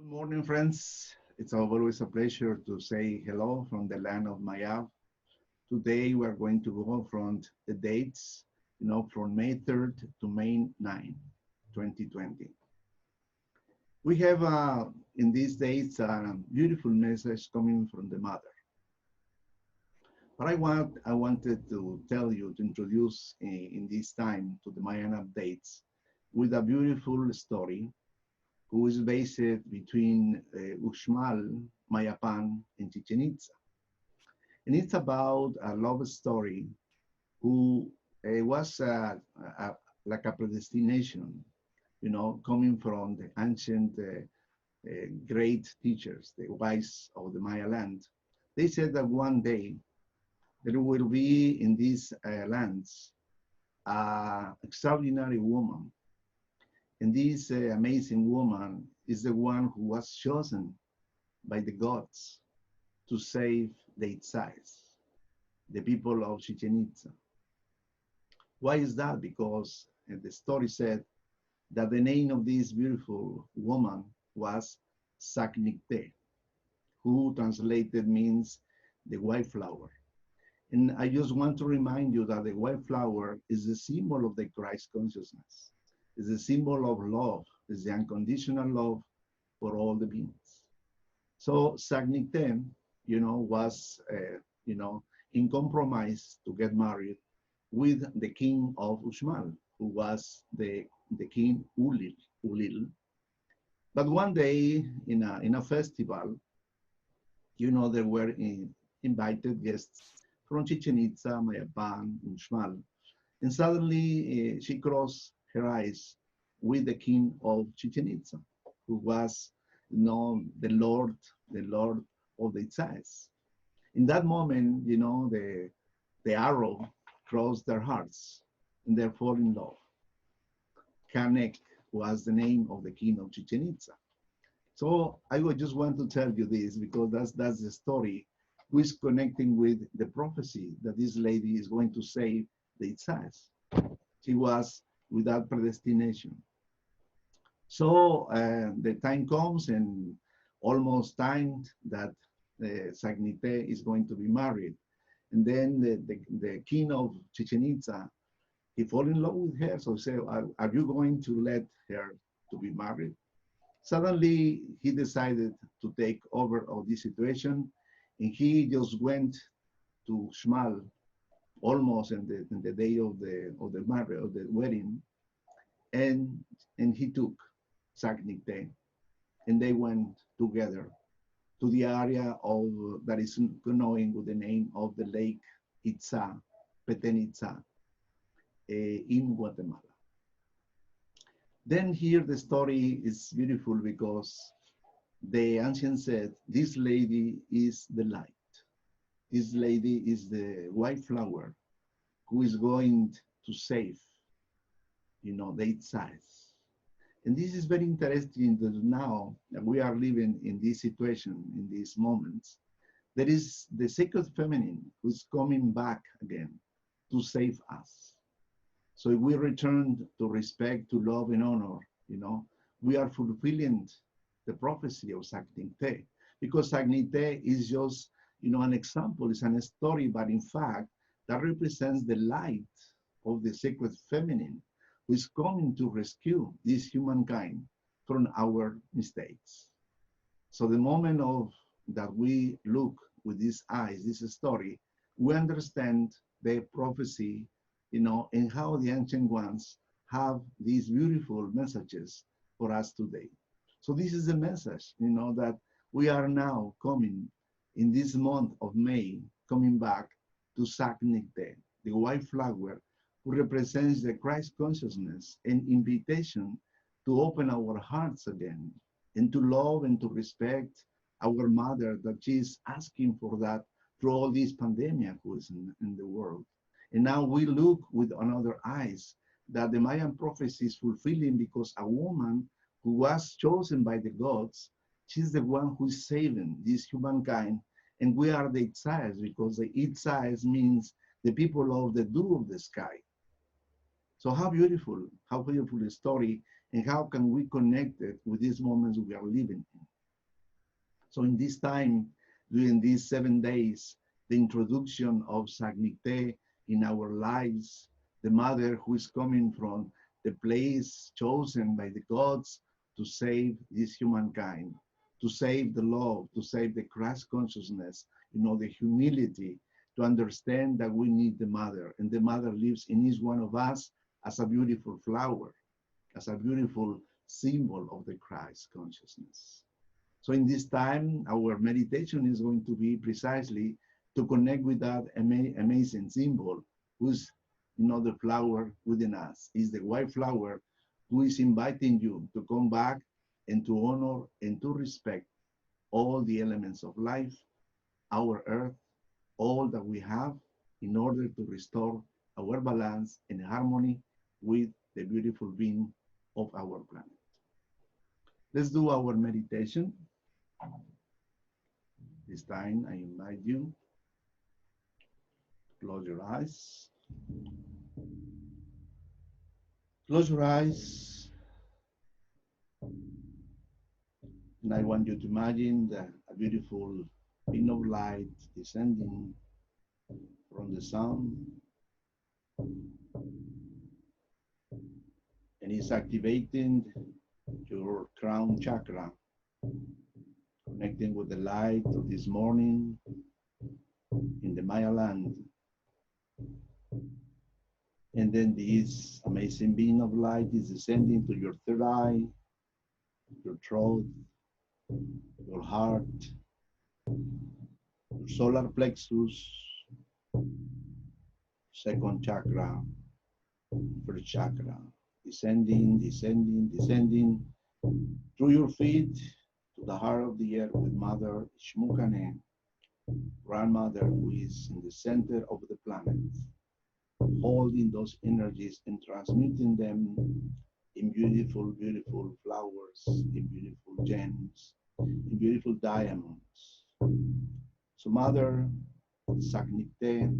Good morning, friends. It's always a pleasure to say hello from the land of Maya. Today we are going to go from the dates, from May 3rd to May 9, 2020. We have in these days a beautiful message coming from the mother. But I wanted to tell you to introduce in this time to the Mayan updates with a beautiful story who is based between Uxmal, Mayapan, and Chichen Itza. And it's about a love story who was like a predestination, coming from the ancient great teachers, the wise of the Maya land. They said that one day there will be in these lands an extraordinary woman. And this amazing woman is the one who was chosen by the gods to save the Itzais, the people of Chichen Itza. Why is that? Because the story said that the name of this beautiful woman was Sac Nickte, who translated means the white flower. And I just want to remind you that the white flower is the symbol of the Christ consciousness. It's a symbol of love. It's the unconditional love for all the beings. So Sac Nickte, was, in compromise to get married with the king of Uxmal, who was the king Ulil. But one day in a festival, there were invited guests from Chichen Itza, Mayapan, Uxmal, and suddenly she crossed her eyes with the king of Chichen Itza, who was, the Lord of the Itzais. In that moment, the arrow crossed their hearts and they fall in love. Kanek was the name of the king of Chichen Itza. So I would just want to tell you this because that's the story who is connecting with the prophecy that this lady is going to save the Itzais. She was without predestination. So the time comes and almost time that Sac Nickte is going to be married. And then the king of Chichen Itza, he fall in love with her. So he said, are you going to let her to be married? Suddenly he decided to take over of this situation and he just went to Shmal almost in the day of the marriage of the wedding, and he took Sac Nickte, and they went together to the area of that is known with the name of the Lake Itza, Petén Itzá, in Guatemala. Then here the story is beautiful because the ancient said, this lady is the light. This lady is the white flower who is going to save, the Itzais. And this is very interesting that now that we are living in this situation, in these moments, there is the sacred feminine who is coming back again to save us. So if we return to respect, to love and honor, we are fulfilling the prophecy of Sac Nickte, because Sac Nickte is just, an example, it's a story, but in fact, that represents the light of the sacred feminine who is coming to rescue this humankind from our mistakes. So the moment of that we look with these eyes, this story, we understand the prophecy, and how the ancient ones have these beautiful messages for us today. So this is the message, that we are now coming in this month of May, coming back to Sac Nickte, the white flower who represents the Christ consciousness and invitation to open our hearts again and to love and to respect our mother, that she is asking for that through all this pandemic who is in the world. And now we look with another eyes that the Mayan prophecy is fulfilling because a woman who was chosen by the gods, she's the one who is saving this humankind. And we are the Itzais because the Itzais means the people of the dew of the sky. So how beautiful a story, and how can we connect it with these moments we are living in? So in this time, during these 7 days, the introduction of Sac Nickte in our lives, the mother who is coming from the place chosen by the gods to save this humankind, to save the love, to save the Christ consciousness, the humility, to understand that we need the mother, and the mother lives in each one of us as a beautiful flower, as a beautiful symbol of the Christ consciousness. So in this time, our meditation is going to be precisely to connect with that amazing symbol, who's, the flower within us, is the white flower who is inviting you to come back and to honor and to respect all the elements of life, our earth, all that we have, in order to restore our balance and harmony with the beautiful being of our planet. Let's do our meditation. This time, I invite you to close your eyes. Close your eyes, and I want you to imagine a beautiful beam of light descending from the sun, and it's activating your crown chakra, connecting with the light of this morning in the Maya land. And then this amazing beam of light is descending to your third eye, your throat, your heart, your solar plexus, second chakra, first chakra, descending, descending, descending through your feet to the heart of the earth with Mother Shmukane, grandmother who is in the center of the planet, holding those energies and transmitting them in beautiful, beautiful flowers, in beautiful gems, in beautiful diamonds. So Mother Sac Nickte,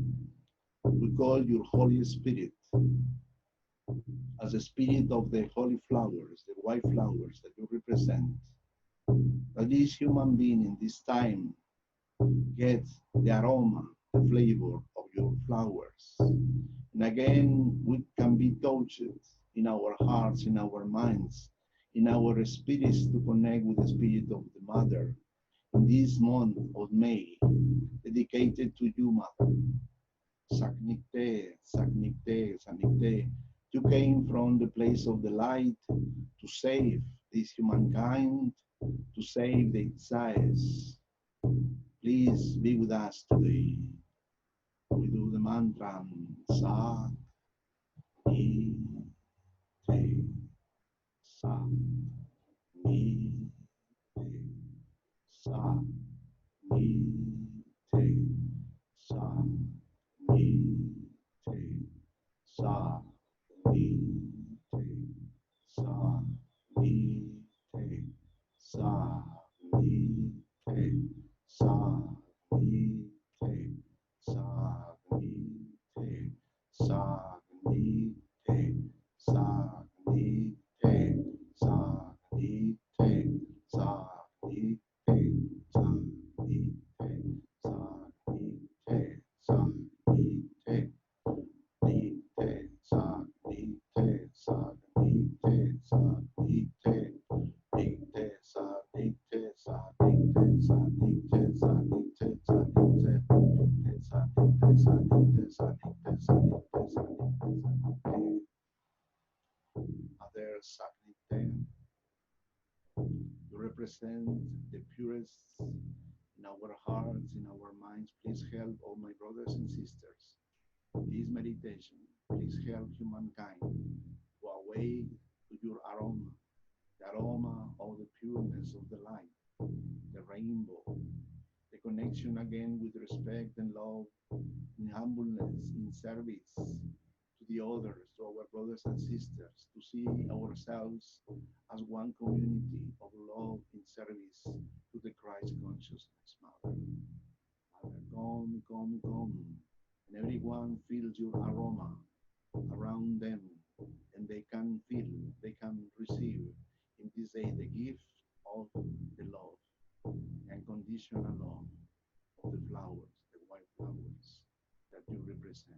we call your Holy Spirit as the spirit of the holy flowers, the white flowers that you represent, that this human being in this time gets the aroma, the flavor of your flowers. And again, we can be touched in our hearts, in our minds, in our spirits to connect with the spirit of the Mother in this month of May, dedicated to you, Mother. Sac Nickte, Sac Nickte, Sac Nickte. You came from the place of the light to save this humankind, to save the exiles. Please be with us today. We do the mantra Sac Nickte, Sac Nickte, Sac Nickte, Sac Nickte, Sac Nickte, Sac Nickte, Sac Nickte, Sac Nickte, Sac Nickte, Sac Nickte, Sac Nickte, Sac Nickte, Sac Nickte, Sac Nickte, Sac Nickte, Sac Nickte. Nickte, Sac Nickte, Sac Nickte, Sac Nickte, Nickte, Sac Nickte, Sac Nickte, Sac Nickte, Sac Nickte, Sac Nickte, Sac Nickte, Sac Nickte, Sac Nickte, Sac Nickte, Sac Nickte. Mother Sac Nickte, you represent the purest in our hearts, in our minds. Please help all my brothers and sisters. This meditation, please help humankind to awake to your aroma, the aroma of the pureness of the light, the rainbow, the connection again with respect and love, in humbleness, in service to the others, to our brothers and sisters, to see ourselves as one community of love in service to the Christ consciousness, Mother. Mother, come, come, come, and everyone feels your aroma around them, and they can feel, they can receive in this day the gift of the love. the unconditional love of the flowers, the white flowers that you represent.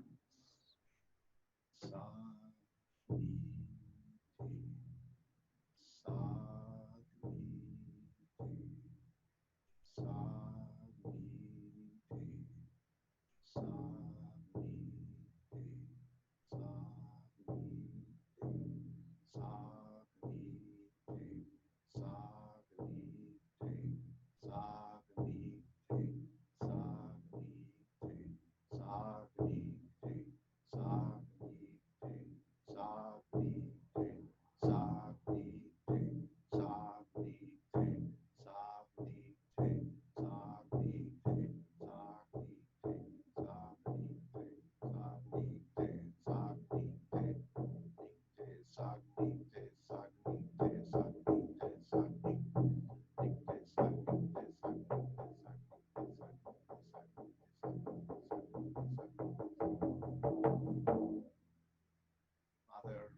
Mother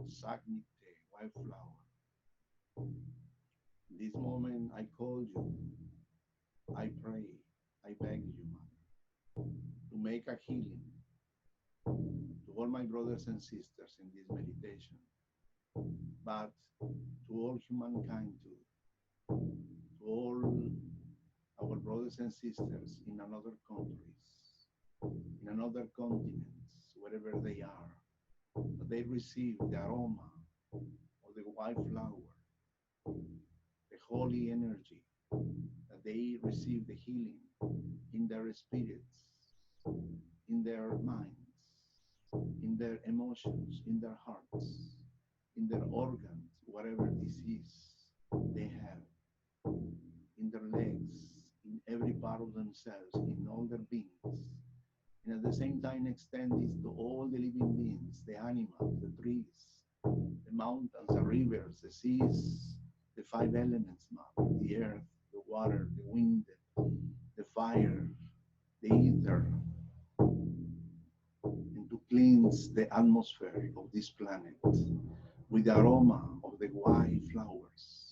Sac Nickte, white flower. In this moment, I call you, I pray, I beg you, Mother, to make a healing to all my brothers and sisters in this meditation, but to all humankind too, to all our brothers and sisters in another countries, in another continents, wherever they are, that they receive the aroma of the white flower, the holy energy, that they receive the healing in their spirits, in their minds, in their emotions, in their hearts, in their organs, whatever disease they have, in their legs, in every part of themselves, in all their beings. And at the same time, extend this to all the living beings, the animals, the trees, the mountains, the rivers, the seas, the five elements, Mother, the earth, the water, the wind, the fire, the ether, and to cleanse the atmosphere of this planet with the aroma of the white flowers.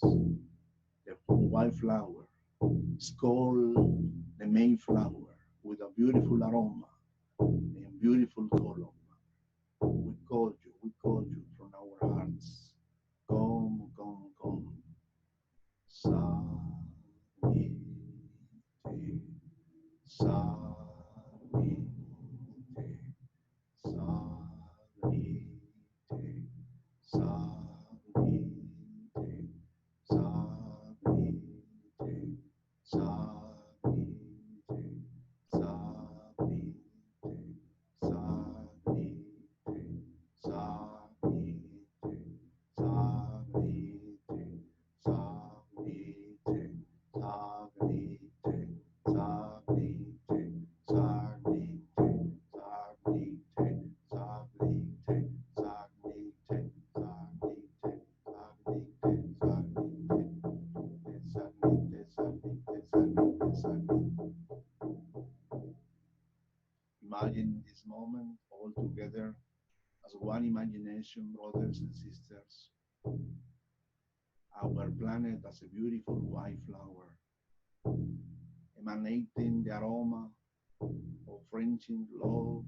The white flower is called the Mayflower with a beautiful aroma and beautiful color. We call you from our hearts. Come, come, come. Sa, ni, te, sa, ni, te, sa, ni, te, sa, ni, te, sa, ni, te, sa, ni, te, sa, ni, te, sa, ni, te, sa, ni, te, sa, ni, te, sa, ni, te, sa, ni, te, sa, ni, te, sa, ni, te, sa, ni, te, sa, ni, te, sa, ni, te, sa, ni, te, sa, ni, te, sa, ni, te. Imagine this moment all together as one imagination, brothers and sisters, our planet as a beautiful white flower, emanating the aroma of friendship, love,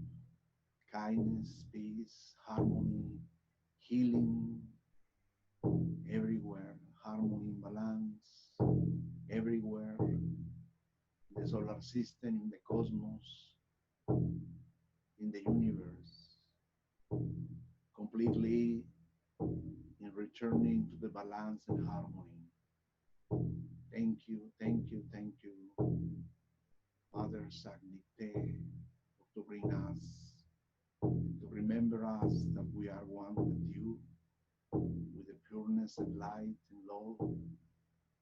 kindness, peace, harmony, healing, everywhere, harmony, balance, everywhere, in the solar system, in the cosmos, in the universe, completely in returning to the balance and harmony. Thank you, thank you, thank you, Mother Sac Nickte, to bring us, to remember us that we are one with you, with the pureness and light and love,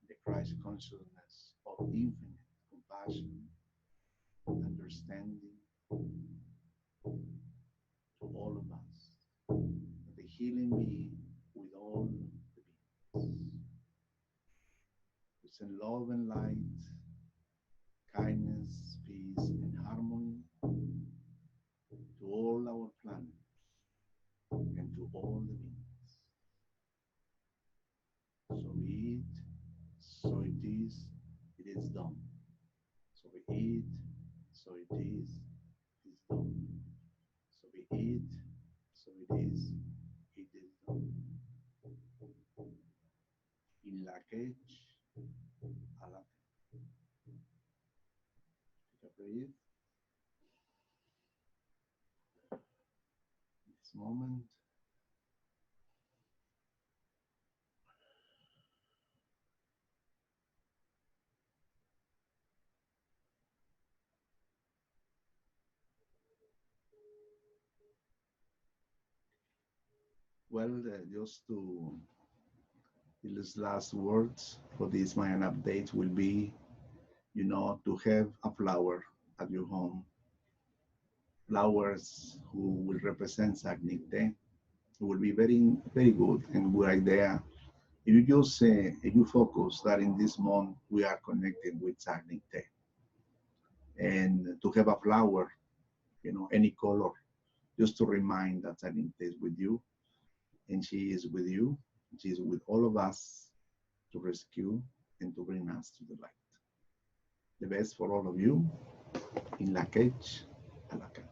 the Christ consciousness of infinite compassion, understanding to all of us. That the healing be with all the beings. We send love and light, kindness, peace, and harmony to all our planet and to all the beings. So be it, so it is, moment. Well, just to his last words for this Mayan update will be, to have a flower at your home. Flowers who will represent Sac Nickte will be very, very good and good idea. If you just if you focus that in this month we are connected with Sac Nickte, and to have a flower, any color, just to remind that Sac Nickte is with you, and she is with you. She is with all of us to rescue and to bring us to the light. The best for all of you in La Cage, a la Cage.